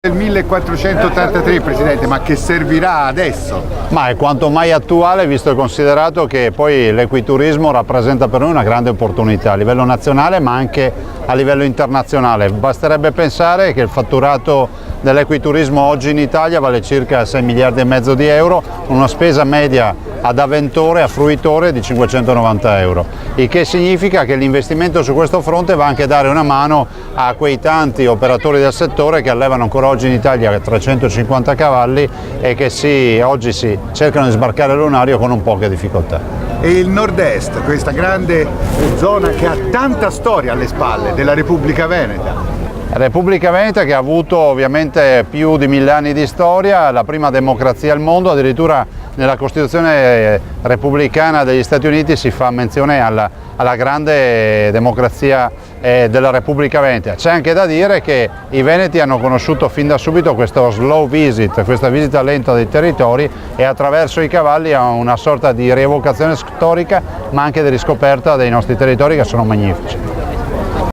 Del 1483, Presidente, ma che servirà adesso? Ma è quanto mai attuale, visto e considerato che poi l'equiturismo rappresenta per noi una grande opportunità a livello nazionale ma anche a livello internazionale. Basterebbe pensare che il fatturato dell'equiturismo oggi in Italia vale circa 6 miliardi e mezzo di euro, con una spesa media ad avventore, a fruitore di 590 euro, il che significa che l'investimento su questo fronte va anche a dare una mano a quei tanti operatori del settore che allevano ancora oggi in Italia 350 cavalli e che oggi si cercano di sbarcare il lunario con un poche difficoltà. E il nord-est, questa grande zona che ha tanta storia alle spalle della Repubblica Veneta. Repubblica Veneta che ha avuto ovviamente più di 1000 anni di storia, la prima democrazia al mondo, addirittura nella Costituzione repubblicana degli Stati Uniti si fa menzione alla grande democrazia della Repubblica Veneta. C'è anche da dire che i veneti hanno conosciuto fin da subito questo slow visit, questa visita lenta dei territori, e attraverso i cavalli ha una sorta di rievocazione storica ma anche di riscoperta dei nostri territori che sono magnifici.